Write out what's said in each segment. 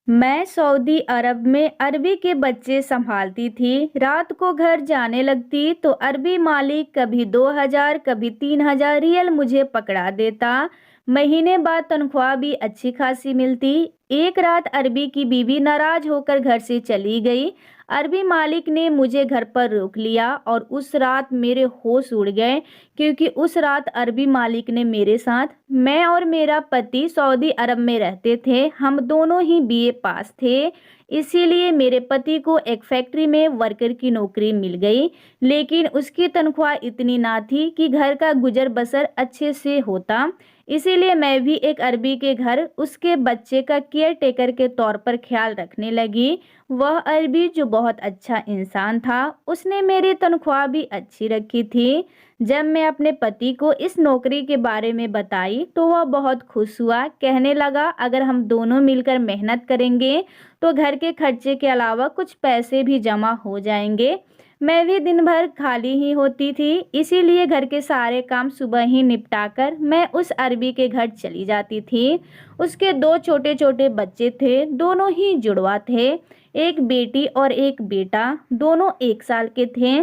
मैं सऊदी अरब में अरबी के बच्चे संभालती थी। रात को घर जाने लगती तो अरबी मालिक कभी 2,000 कभी 3,000 रियल मुझे पकड़ा देता। महीने बाद तनख्वाह भी अच्छी खासी मिलती। एक रात अरबी की बीवी नाराज होकर घर से चली गई। अरबी मालिक ने मुझे घर पर रोक लिया और उस रात मेरे होश उड़ गए, क्योंकि उस रात अरबी मालिक ने मेरे साथ, मैं और मेरा पति सऊदी अरब में रहते थे, हम दोनों ही बीए पास थे, इसीलिए मेरे पति को एक फैक्ट्री में वर्कर की नौकरी मिल गई। लेकिन उसकी तनख्वाह इतनी ना थी कि घर का गुजर बसर अच्छे से होता। इसीलिए मैं भी एक अरबी के घर उसके बच्चे का केयर टेकर के तौर पर ख्याल रखने लगी। वह अरबी जो बहुत अच्छा इंसान था, उसने मेरी तनख्वाह भी अच्छी रखी थी। जब मैं अपने पति को इस नौकरी के बारे में बताई तो वह बहुत खुश हुआ। कहने लगा, अगर हम दोनों मिलकर मेहनत करेंगे तो घर के खर्चे के अलावा कुछ पैसे भी जमा हो जाएंगे। मैं भी दिन भर खाली ही होती थी, इसीलिए घर के सारे काम सुबह ही निपटाकर मैं उस अरबी के घर चली जाती थी। उसके दो छोटे छोटे बच्चे थे, दोनों ही जुड़वा थे, एक बेटी और एक बेटा, दोनों 1 साल के थे।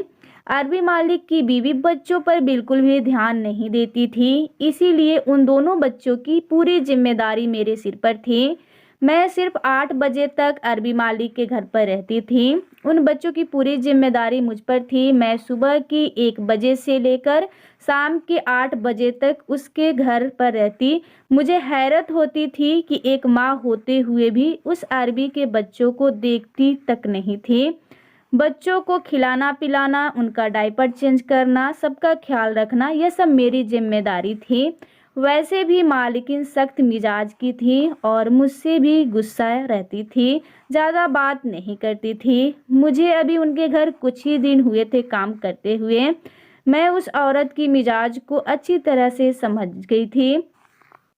अरबी मालिक की बीवी बच्चों पर बिल्कुल भी ध्यान नहीं देती थी, इसीलिए उन दोनों बच्चों की पूरी जिम्मेदारी मेरे सिर पर थी। मैं सिर्फ 8 बजे तक अरबी मालिक के घर पर रहती थी। उन बच्चों की पूरी जिम्मेदारी मुझ पर थी। मैं सुबह की 1 बजे से लेकर शाम के 8 बजे तक उसके घर पर रहती। मुझे हैरत होती थी कि एक माँ होते हुए भी उस अरबी के बच्चों को देखती तक नहीं थी। बच्चों को खिलाना पिलाना, उनका डायपर चेंज करना, सबका ख्याल रखना, यह सब मेरी जिम्मेदारी थी। वैसे भी मालकिन सख्त मिजाज की थी और मुझसे भी गुस्सा रहती थी, ज़्यादा बात नहीं करती थी। मुझे अभी उनके घर कुछ ही दिन हुए थे काम करते हुए। मैं उस औरत की मिजाज को अच्छी तरह से समझ गई थी।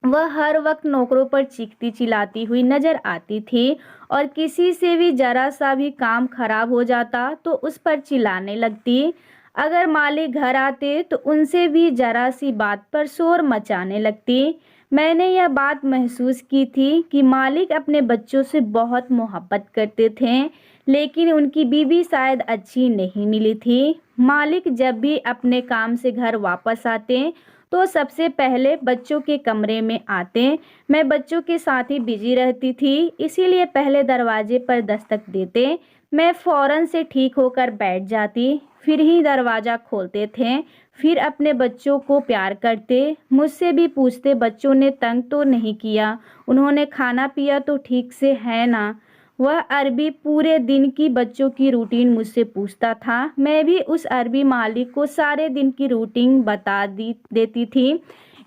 वह हर वक्त नौकरों पर चीखती चिल्लाती हुई नजर आती थी और किसी से भी जरा सा भी काम खराब हो जाता तो उस पर चिल्लाने लगती। अगर मालिक घर आते तो उनसे भी जरा सी बात पर शोर मचाने लगती। मैंने यह बात महसूस की थी कि मालिक अपने बच्चों से बहुत मोहब्बत करते थे, लेकिन उनकी बीवी शायद अच्छी नहीं मिली थी। मालिक जब भी अपने काम से घर वापस आते तो सबसे पहले बच्चों के कमरे में आते। मैं बच्चों के साथ ही बिजी रहती थी, इसीलिए पहले दरवाजे पर दस्तक देते। मैं फौरन से ठीक होकर बैठ जाती, फिर ही दरवाज़ा खोलते थे। फिर अपने बच्चों को प्यार करते, मुझसे भी पूछते बच्चों ने तंग तो नहीं किया, उन्होंने खाना पिया तो ठीक से है ना। वह अरबी पूरे दिन की बच्चों की रूटीन मुझसे पूछता था। मैं भी उस अरबी मालिक को सारे दिन की रूटीन बता दी देती थी।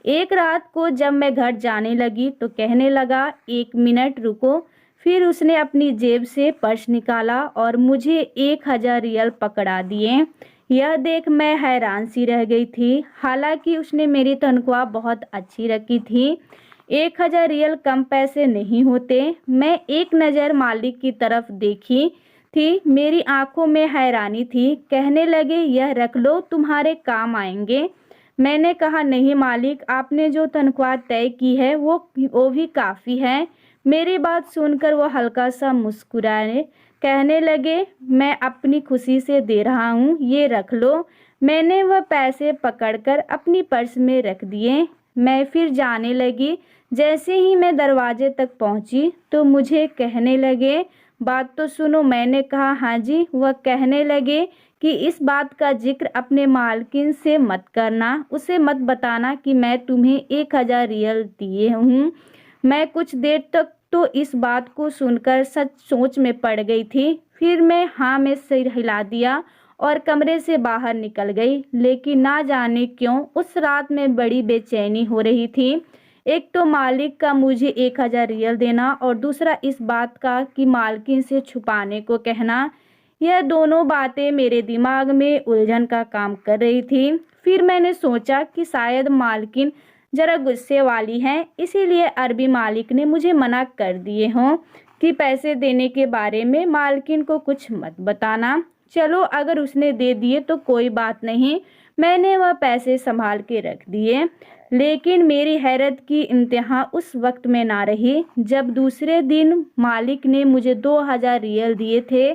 एक रात को जब मैं घर जाने लगी तो कहने लगा, 1 मिनट रुको। फिर उसने अपनी जेब से पर्स निकाला और मुझे 1,000 रियल पकड़ा दिए। यह देख मैं हैरान सी रह गई थी। हालांकि उसने मेरी तनख्वाह बहुत अच्छी रखी थी। 1,000 रियल कम पैसे नहीं होते। मैं एक नज़र मालिक की तरफ देखी थी, मेरी आंखों में हैरानी थी। कहने लगे, यह रख लो, तुम्हारे काम आएंगे। मैंने कहा, नहीं मालिक, आपने जो तनख्वाह तय की है वो भी काफ़ी है। मेरी बात सुनकर वो हल्का सा मुस्कुराए, कहने लगे, मैं अपनी खुशी से दे रहा हूँ, ये रख लो। मैंने वह पैसे पकड़कर अपनी पर्स में रख दिए। मैं फिर जाने लगी। जैसे ही मैं दरवाजे तक पहुंची तो मुझे कहने लगे, बात तो सुनो। मैंने कहा, हाँ जी। वह कहने लगे कि इस बात का जिक्र अपने मालकिन से मत करना, उसे मत बताना कि मैं तुम्हें 1,000 रियल दिए हूँ। मैं कुछ देर तक तो इस बात को सुनकर सच सोच में पड़ गई थी। फिर मैं हाँ में सिर हिला दिया और कमरे से बाहर निकल गई। लेकिन ना जाने क्यों उस रात में बड़ी बेचैनी हो रही थी। एक तो मालिक का मुझे 1,000 रियल देना और दूसरा इस बात का कि मालकिन से छुपाने को कहना। यह दोनों बातें मेरे दिमाग में उलझन का काम कर रही थी। फिर मैंने सोचा कि शायद मालकिन ज़रा गुस्से वाली हैं, इसीलिए अरबी मालिक ने मुझे मना कर दिए हों कि पैसे देने के बारे में मालकिन को कुछ मत बताना। चलो, अगर उसने दे दिए तो कोई बात नहीं। मैंने वह पैसे संभाल के रख दिए। लेकिन मेरी हैरत की इंतहा उस वक्त में ना रही जब दूसरे दिन मालिक ने मुझे 2000 रियल दिए थे।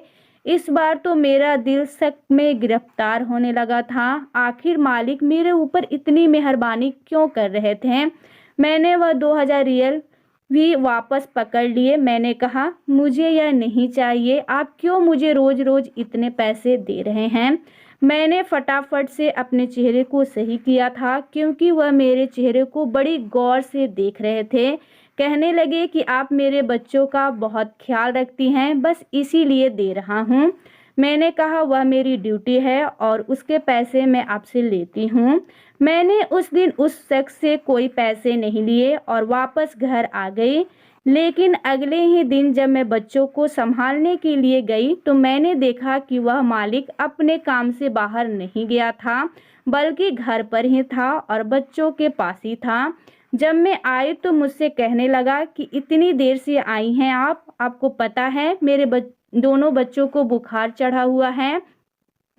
इस बार तो मेरा दिल शक में गिरफ्तार होने लगा था। आखिर मालिक मेरे ऊपर इतनी मेहरबानी क्यों कर रहे थे? मैंने वह 2000 रियल भी वापस पकड़ लिए। मैंने कहा, मुझे यह नहीं चाहिए। आप क्यों मुझे रोज रोज इतने पैसे दे रहे हैं? मैंने फटाफट से अपने चेहरे को सही किया था क्योंकि वह मेरे चेहरे को बड़ी गौर से देख रहे थे। कहने लगे कि आप मेरे बच्चों का बहुत ख्याल रखती हैं, बस इसीलिए दे रहा हूँ। मैंने कहा, वह मेरी ड्यूटी है और उसके पैसे मैं आपसे लेती हूँ। मैंने उस दिन उस शख्स से कोई पैसे नहीं लिए और वापस घर आ गई। लेकिन अगले ही दिन जब मैं बच्चों को संभालने के लिए गई तो मैंने देखा कि वह मालिक अपने काम से बाहर नहीं गया था, बल्कि घर पर ही था और बच्चों के पास ही था। जब मैं आई तो मुझसे कहने लगा कि इतनी देर से आई हैं आप, आपको पता है मेरे दोनों बच्चों को बुखार चढ़ा हुआ है।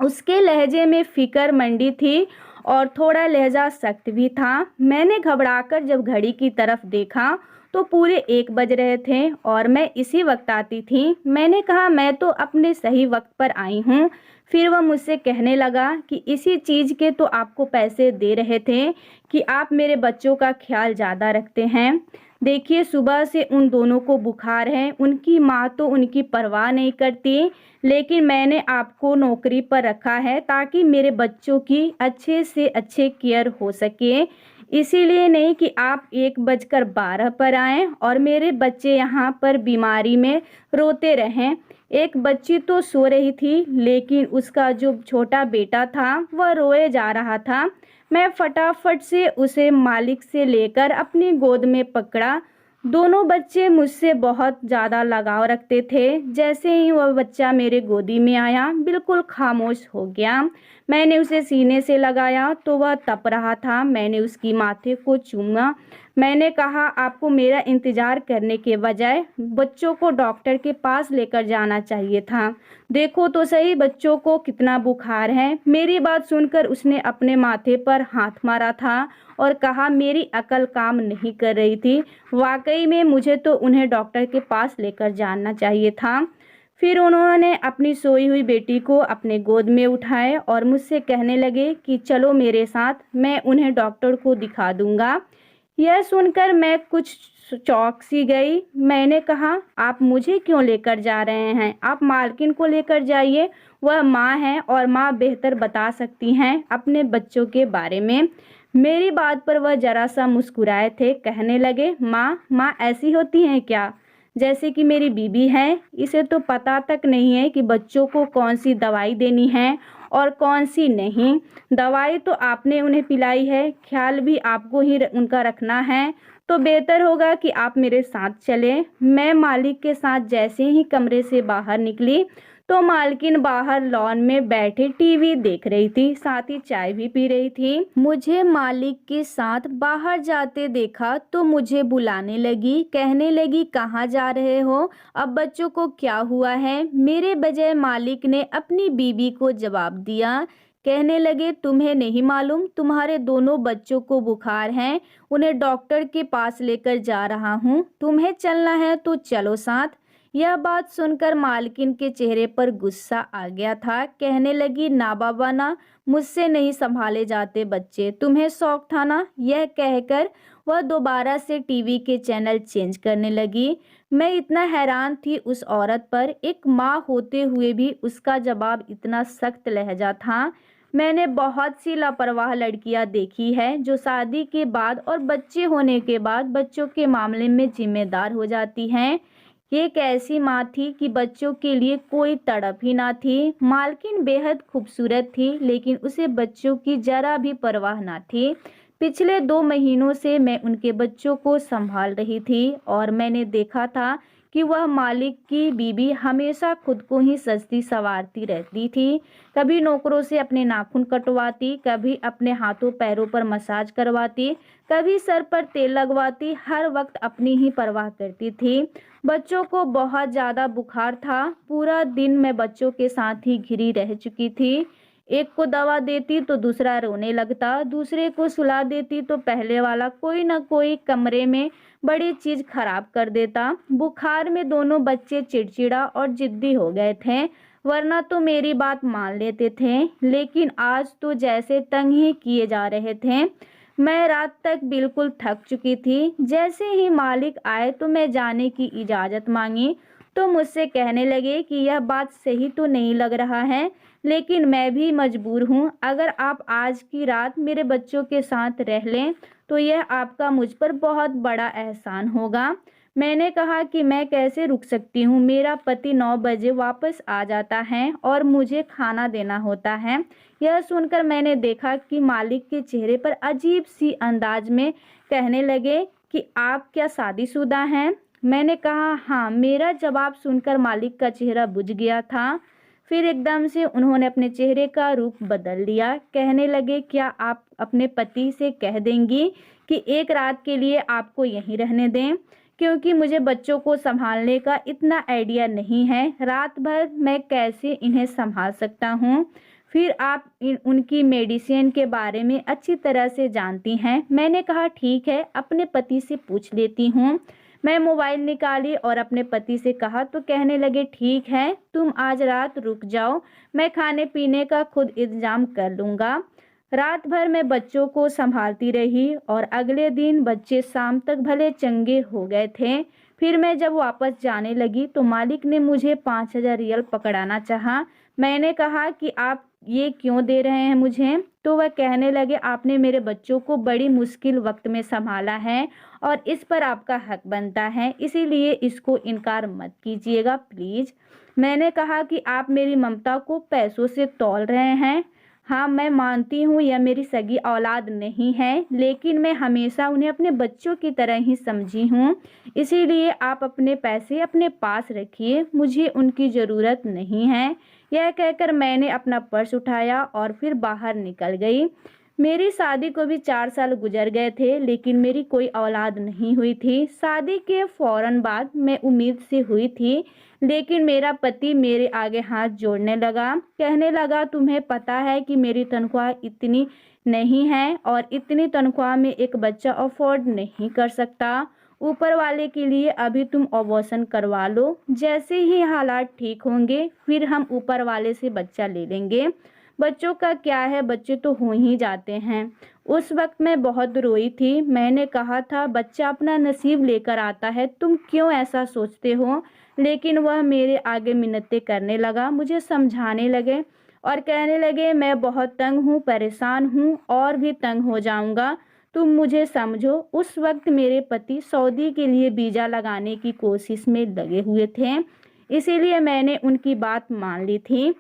उसके लहजे में फिक्र मंडी थी और थोड़ा लहजा सख्त भी था। मैंने घबराकर जब घड़ी की तरफ देखा तो पूरे 1 बज रहे थे और मैं इसी वक्त आती थी। मैंने कहा, मैं तो अपने सही वक्त पर आई हूँ। फिर वह मुझसे कहने लगा कि इसी चीज़ के तो आपको पैसे दे रहे थे कि आप मेरे बच्चों का ख्याल ज़्यादा रखते हैं। देखिए, सुबह से उन दोनों को बुखार है, उनकी माँ तो उनकी परवाह नहीं करती, लेकिन मैंने आपको नौकरी पर रखा है ताकि मेरे बच्चों की अच्छे से अच्छे केयर हो सके। इसीलिए नहीं कि आप 1:12 पर आएँ और मेरे बच्चे यहाँ पर बीमारी में रोते रहें। एक बच्ची तो सो रही थी, लेकिन उसका जो छोटा बेटा था वह रोए जा रहा था। मैं फटाफट से उसे मालिक से लेकर अपनी गोद में पकड़ा। दोनों बच्चे मुझसे बहुत ज़्यादा लगाव रखते थे। जैसे ही वह बच्चा मेरे गोदी में आया, बिल्कुल खामोश हो गया। मैंने उसे सीने से लगाया तो वह तप रहा था। मैंने उसकी माथे को चूमा। मैंने कहा, आपको मेरा इंतज़ार करने के बजाय बच्चों को डॉक्टर के पास लेकर जाना चाहिए था। देखो तो सही बच्चों को कितना बुखार है। मेरी बात सुनकर उसने अपने माथे पर हाथ मारा था और कहा, मेरी अकल काम नहीं कर रही थी। वाकई में मुझे तो उन्हें डॉक्टर के पास लेकर जाना चाहिए था। फिर उन्होंने अपनी सोई हुई बेटी को अपने गोद में उठाए और मुझसे कहने लगे कि चलो मेरे साथ, मैं उन्हें डॉक्टर को दिखा दूंगा। यह सुनकर मैं कुछ चौंक सी गई। मैंने कहा, आप मुझे क्यों लेकर जा रहे हैं? आप मालकिन को लेकर जाइए, वह माँ है और माँ बेहतर बता सकती हैं अपने बच्चों के बारे में। मेरी बात पर वह जरा सा मुस्कुराए थे। कहने लगे, माँ ऐसी होती हैं क्या? जैसे कि मेरी बीबी है, इसे तो पता तक नहीं है कि बच्चों को कौन सी दवाई देनी है और कौन सी नहीं। दवाई तो आपने उन्हें पिलाई है, ख्याल भी आपको ही उनका रखना है। तो बेहतर होगा कि आप मेरे साथ चलें। मैं मालिक के साथ जैसे ही कमरे से बाहर निकली तो मालकिन बाहर लॉन में बैठे टीवी देख रही थी, साथ ही चाय भी पी रही थी। मुझे मालिक के साथ बाहर जाते देखा तो मुझे बुलाने लगी। कहने लगी, कहाँ जा रहे हो? अब बच्चों को क्या हुआ है? मेरे बजाय मालिक ने अपनी बीबी को जवाब दिया। कहने लगे, तुम्हें नहीं मालूम तुम्हारे दोनों बच्चों को बुखार है, उन्हें डॉक्टर के पास लेकर जा रहा हूँ। तुम्हें चलना है तो चलो साथ। यह बात सुनकर मालकिन के चेहरे पर गुस्सा आ गया था। कहने लगी, ना बाबा ना, मुझसे नहीं संभाले जाते बच्चे, तुम्हें शौक था ना। यह कहकर वह दोबारा से टीवी के चैनल चेंज करने लगी। मैं इतना हैरान थी उस औरत पर, एक माँ होते हुए भी उसका जवाब इतना सख्त लहजा था। मैंने बहुत सी लापरवाह लड़कियां देखी है जो शादी के बाद और बच्चे होने के बाद बच्चों के मामले में जिम्मेदार हो जाती हैं। ये एक ऐसी माँ थी कि बच्चों के लिए कोई तड़प ही ना थी। मालकिन बेहद खूबसूरत थी, लेकिन उसे बच्चों की जरा भी परवाह ना थी। पिछले 2 महीनों से मैं उनके बच्चों को संभाल रही थी और मैंने देखा था कि वह मालिक की बीबी हमेशा खुद को ही सजती संवारती रहती थी। कभी नौकरों से अपने नाखून कटवाती, कभी अपने हाथों पैरों पर मसाज करवाती, कभी सर पर तेल लगवाती, हर वक्त अपनी ही परवाह करती थी। बच्चों को बहुत ज़्यादा बुखार था। पूरा दिन मैं बच्चों के साथ ही घिरी रह चुकी थी। एक को दवा देती तो दूसरा रोने लगता, दूसरे को सुला देती तो पहले वाला कोई ना कोई कमरे में बड़ी चीज खराब कर देता। बुखार में दोनों बच्चे चिड़चिड़ा और जिद्दी हो गए थे, वरना तो मेरी बात मान लेते थे, लेकिन आज तो जैसे तंग ही किए जा रहे थे। मैं रात तक बिल्कुल थक चुकी थी। जैसे ही मालिक आए तो मैं जाने की इजाज़त मांगी तो मुझसे कहने लगे कि यह बात सही तो नहीं लग रहा है, लेकिन मैं भी मजबूर हूँ। अगर आप आज की रात मेरे बच्चों के साथ रह लें तो यह आपका मुझ पर बहुत बड़ा एहसान होगा। मैंने कहा कि मैं कैसे रुक सकती हूँ, मेरा पति 9 बजे वापस आ जाता है और मुझे खाना देना होता है। यह सुनकर मैंने देखा कि मालिक के चेहरे पर अजीब सी अंदाज में कहने लगे कि आप क्या शादीशुदा हैं? मैंने कहा हाँ। मेरा जवाब सुनकर मालिक का चेहरा बुझ गया था। फिर एकदम से उन्होंने अपने चेहरे का रूप बदल लिया। कहने लगे क्या आप अपने पति से कह देंगी कि एक रात के लिए आपको यहीं रहने दें, क्योंकि मुझे बच्चों को संभालने का इतना आइडिया नहीं है। रात भर मैं कैसे इन्हें संभाल सकता हूँ। फिर आप उनकी मेडिसिन के बारे में अच्छी तरह से जानती हैं। मैंने कहा ठीक है, अपने पति से पूछ लेती हूँ। मैं मोबाइल निकाली और अपने पति से कहा तो कहने लगे ठीक है, तुम आज रात रुक जाओ, मैं खाने पीने का खुद इंतजाम कर लूँगा। रात भर मैं बच्चों को संभालती रही और अगले दिन बच्चे शाम तक भले चंगे हो गए थे। फिर मैं जब वापस जाने लगी तो मालिक ने मुझे 5,000 रियल पकड़ाना चाहा। मैंने कहा कि आप ये क्यों दे रहे हैं मुझे? तो वह कहने लगे आपने मेरे बच्चों को बड़ी मुश्किल वक्त में संभाला है और इस पर आपका हक बनता है, इसीलिए इसको इनकार मत कीजिएगा प्लीज़। मैंने कहा कि आप मेरी ममता को पैसों से तौल रहे हैं। हाँ, मैं मानती हूँ यह मेरी सगी औलाद नहीं है, लेकिन मैं हमेशा उन्हें अपने बच्चों की तरह ही समझी हूँ, इसीलिए आप अपने पैसे अपने पास रखिए, मुझे उनकी ज़रूरत नहीं है। यह कहकर मैंने अपना पर्स उठाया और फिर बाहर निकल गई। मेरी शादी को भी 4 साल गुजर गए थे, लेकिन मेरी कोई औलाद नहीं हुई थी। शादी के फ़ौरन बाद मैं उम्मीद से हुई थी, लेकिन मेरा पति मेरे आगे हाथ जोड़ने लगा। कहने लगा तुम्हें पता है कि मेरी तनख्वाह इतनी नहीं है और इतनी तनख्वाह में एक बच्चा अफोर्ड नहीं कर सकता। ऊपर वाले के लिए अभी तुम अबॉर्शन करवा लो, जैसे ही हालात ठीक होंगे फिर हम ऊपर वाले से बच्चा ले लेंगे। बच्चों का क्या है, बच्चे तो हो ही जाते हैं। उस वक्त मैं बहुत रोई थी। मैंने कहा था बच्चा अपना नसीब लेकर आता है, तुम क्यों ऐसा सोचते हो? लेकिन वह मेरे आगे मिन्नतें करने लगा, मुझे समझाने लगे और कहने लगे मैं बहुत तंग हूँ, परेशान हूँ और भी तंग हो जाऊँगा, तुम मुझे समझो। उस वक्त मेरे पति सऊदी के लिए वीज़ा लगाने की कोशिश में लगे हुए थे, इसीलिए मैंने उनकी बात मान ली थी।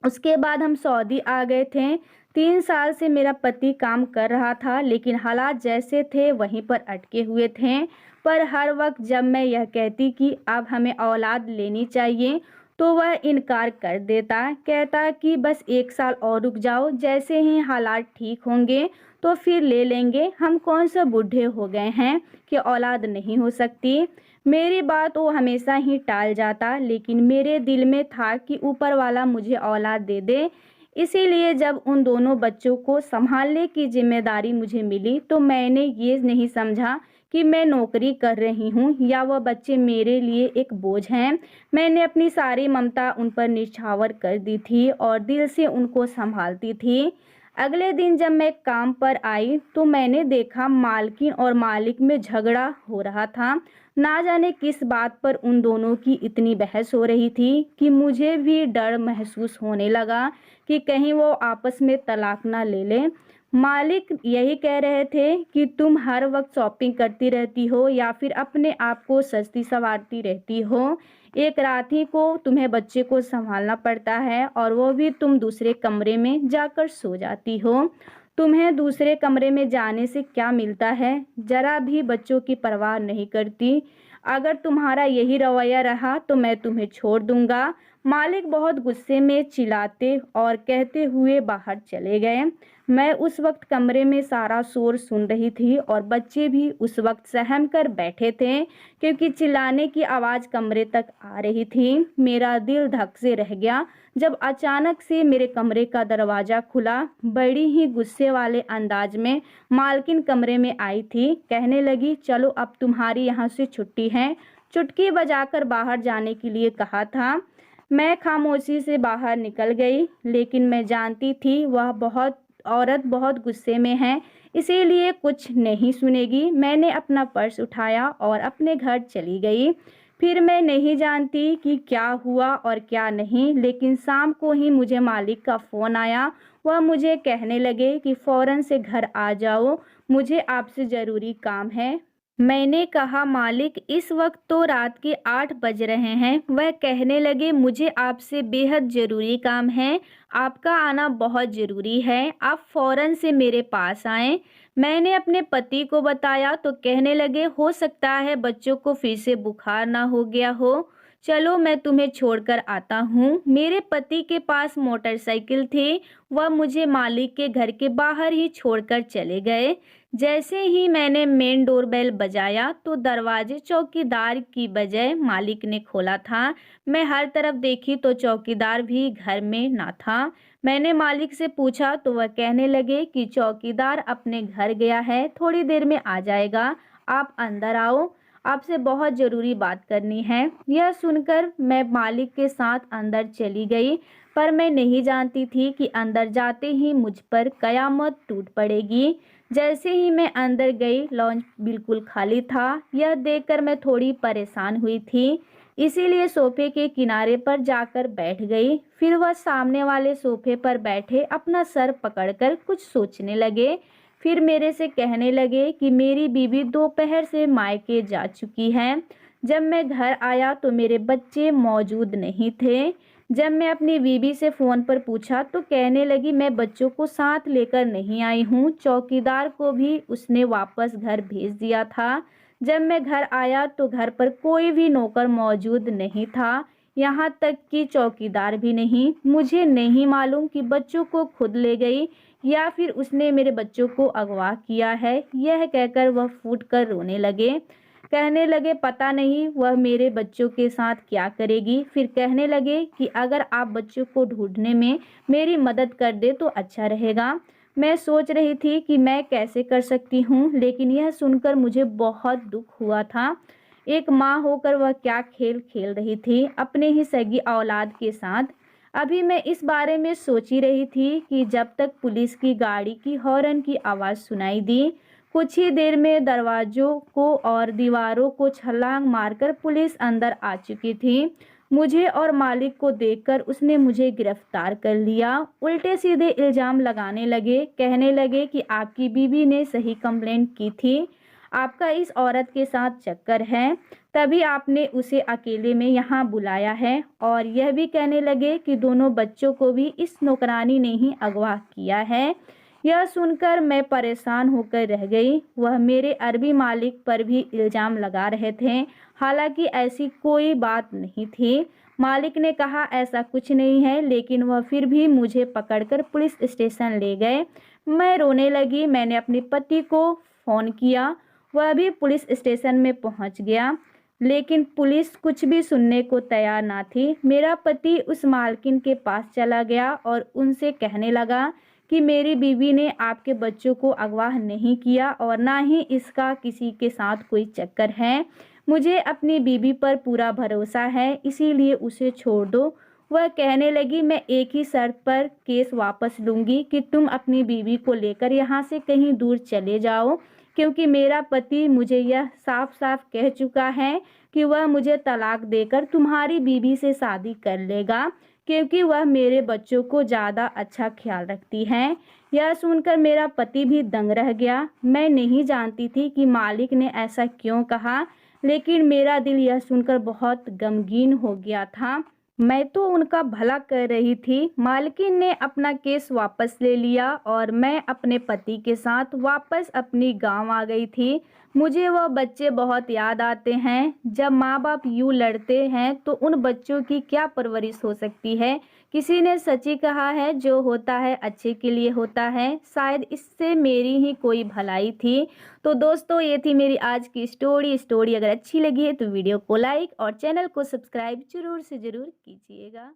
उसके बाद हम सऊदी आ गए थे। 3 साल से मेरा पति काम कर रहा था, लेकिन हालात जैसे थे वहीं पर अटके हुए थे। पर हर वक्त जब मैं यह कहती कि अब हमें औलाद लेनी चाहिए तो वह इनकार कर देता, कहता कि बस 1 साल और रुक जाओ, जैसे ही हालात ठीक होंगे तो फिर ले लेंगे, हम कौन सा बूढ़े हो गए हैं कि औलाद नहीं हो सकती। मेरी बात वो हमेशा ही टाल जाता, लेकिन मेरे दिल में था कि ऊपर वाला मुझे औलाद दे दे। इसीलिए जब उन दोनों बच्चों को संभालने की जिम्मेदारी मुझे मिली तो मैंने ये नहीं समझा कि मैं नौकरी कर रही हूँ या वह बच्चे मेरे लिए एक बोझ हैं। मैंने अपनी सारी ममता उन पर निछावर कर दी थी और दिल से उनको संभालती थी। अगले दिन जब मैं काम पर आई तो मैंने देखा मालकिन और मालिक में झगड़ा हो रहा था। ना जाने किस बात पर उन दोनों की इतनी बहस हो रही थी कि मुझे भी डर महसूस होने लगा कि कहीं वो आपस में तलाक ना ले लें। मालिक यही कह रहे थे कि तुम हर वक्त शॉपिंग करती रहती हो या फिर अपने आप को सजती संवारती रहती हो। एक रात ही को तुम्हें बच्चे को संभालना पड़ता है और वो भी तुम दूसरे कमरे में जाकर सो जाती हो। तुम्हें दूसरे कमरे में जाने से क्या मिलता है? जरा भी बच्चों की परवाह नहीं करती। अगर तुम्हारा यही रवैया रहा तो मैं तुम्हें छोड़ दूंगा। मालिक बहुत गुस्से में चिल्लाते और कहते हुए बाहर चले गए। मैं उस वक्त कमरे में सारा शोर सुन रही थी और बच्चे भी उस वक्त सहम कर बैठे थे क्योंकि चिल्लाने की आवाज़ कमरे तक आ रही थी। मेरा दिल धक से रह गया जब अचानक से मेरे कमरे का दरवाज़ा खुला। बड़ी ही गुस्से वाले अंदाज में मालकिन कमरे में आई थी। कहने लगी, चलो अब तुम्हारी यहाँ से छुट्टी है। चुटकी बजाकर बाहर जाने के लिए कहा था। मैं खामोशी से बाहर निकल गई, लेकिन मैं जानती थी वह औरत बहुत गुस्से में है, इसीलिए कुछ नहीं सुनेगी। मैंने अपना पर्स उठाया और अपने घर चली गई। फिर मैं नहीं जानती कि क्या हुआ और क्या नहीं, लेकिन शाम को ही मुझे मालिक का फ़ोन आया। वह मुझे कहने लगे कि फ़ौरन से घर आ जाओ, मुझे आपसे ज़रूरी काम है। मैंने कहा, मालिक इस वक्त तो रात के 8 बज रहे हैं। वह कहने लगे, मुझे आपसे बेहद ज़रूरी काम है, आपका आना बहुत ज़रूरी है, आप फ़ौरन से मेरे पास आएं। मैंने अपने पति को बताया तो कहने लगे, हो सकता है बच्चों को फिर से बुखार ना हो गया हो, चलो मैं तुम्हें छोड़कर आता हूँ। मेरे पति के पास मोटरसाइकिल थी, वह मुझे मालिक के घर के बाहर ही छोड़कर चले गए। जैसे ही मैंने मेन डोरबेल बजाया तो दरवाजे चौकीदार की बजाय मालिक ने खोला था। मैं हर तरफ देखी तो चौकीदार भी घर में ना था। मैंने मालिक से पूछा तो वह कहने लगे कि चौकीदार अपने घर गया है, थोड़ी देर में आ जाएगा, आप अंदर आओ, आपसे बहुत ज़रूरी बात करनी है। यह सुनकर मैं मालिक के साथ अंदर चली गई, पर मैं नहीं जानती थी कि अंदर जाते ही मुझ पर कयामत टूट पड़ेगी। जैसे ही मैं अंदर गई, लॉन्च बिल्कुल खाली था। यह देखकर मैं थोड़ी परेशान हुई थी, इसीलिए सोफे के किनारे पर जाकर बैठ गई। फिर वह सामने वाले सोफे पर बैठे अपना सर पकड़कर कुछ सोचने लगे। फिर मेरे से कहने लगे कि मेरी बीवी दोपहर से मायके जा चुकी है। जब मैं घर आया तो मेरे बच्चे मौजूद नहीं थे। जब मैं अपनी बीवी से फ़ोन पर पूछा तो कहने लगी, मैं बच्चों को साथ लेकर नहीं आई हूँ, चौकीदार को भी उसने वापस घर भेज दिया था। जब मैं घर आया तो घर पर कोई भी नौकर मौजूद नहीं था, यहाँ तक कि चौकीदार भी नहीं। मुझे नहीं मालूम कि बच्चों को खुद ले गई या फिर उसने मेरे बच्चों को अगवा किया है। यह कहकर वह फूट कर रोने लगे। कहने लगे, पता नहीं वह मेरे बच्चों के साथ क्या करेगी। फिर कहने लगे कि अगर आप बच्चों को ढूंढने में मेरी मदद कर दे तो अच्छा रहेगा। मैं सोच रही थी कि मैं कैसे कर सकती हूँ, लेकिन यह सुनकर मुझे बहुत दुख हुआ था। एक माँ होकर वह क्या खेल खेल रही थी अपने ही सगी औलाद के साथ। अभी मैं इस बारे में सोच ही रही थी कि जब तक पुलिस की गाड़ी की हॉर्न की आवाज़ सुनाई दी। कुछ ही देर में दरवाजों को और दीवारों को छलांग मारकर पुलिस अंदर आ चुकी थी। मुझे और मालिक को देखकर उसने मुझे गिरफ्तार कर लिया। उल्टे सीधे इल्ज़ाम लगाने लगे। कहने लगे कि आपकी बीवी ने सही कंप्लेंट की थी, आपका इस औरत के साथ चक्कर है, तभी आपने उसे अकेले में यहाँ बुलाया है। और यह भी कहने लगे कि दोनों बच्चों को भी इस नौकरानी ने ही अगवा किया है। यह सुनकर मैं परेशान होकर रह गई। वह मेरे अरबी मालिक पर भी इल्ज़ाम लगा रहे थे, हालांकि ऐसी कोई बात नहीं थी। मालिक ने कहा ऐसा कुछ नहीं है, लेकिन वह फिर भी मुझे पकड़कर पुलिस स्टेशन ले गए। मैं रोने लगी। मैंने अपने पति को फ़ोन किया, वह भी पुलिस स्टेशन में पहुंच गया, लेकिन पुलिस कुछ भी सुनने को तैयार ना थी। मेरा पति उस मालकिन के पास चला गया और उनसे कहने लगा कि मेरी बीवी ने आपके बच्चों को अगवा नहीं किया और ना ही इसका किसी के साथ कोई चक्कर है। मुझे अपनी बीवी पर पूरा भरोसा है, इसीलिए उसे छोड़ दो। वह कहने लगी, मैं एक ही शर्त पर केस वापस लूँगी कि तुम अपनी बीवी को लेकर यहाँ से कहीं दूर चले जाओ, क्योंकि मेरा पति मुझे यह साफ साफ कह चुका है कि वह मुझे तलाक देकर तुम्हारी बीवी से शादी कर लेगा, क्योंकि वह मेरे बच्चों को ज़्यादा अच्छा ख्याल रखती है। यह सुनकर मेरा पति भी दंग रह गया। मैं नहीं जानती थी कि मालिक ने ऐसा क्यों कहा, लेकिन मेरा दिल यह सुनकर बहुत गमगीन हो गया था। मैं तो उनका भला कर रही थी। मालकिन ने अपना केस वापस ले लिया और मैं अपने पति के साथ वापस अपनी गांव आ गई थी। मुझे वह बच्चे बहुत याद आते हैं। जब माँ बाप यूँ लड़ते हैं तो उन बच्चों की क्या परवरिश हो सकती है, किसी ने सच ही कहा है, जो होता है अच्छे के लिए होता है। शायद इससे मेरी ही कोई भलाई थी। तो दोस्तों, ये थी मेरी आज की स्टोरी अगर अच्छी लगी है तो वीडियो को लाइक और चैनल को सब्सक्राइब ज़रूर से ज़रूर कीजिएगा।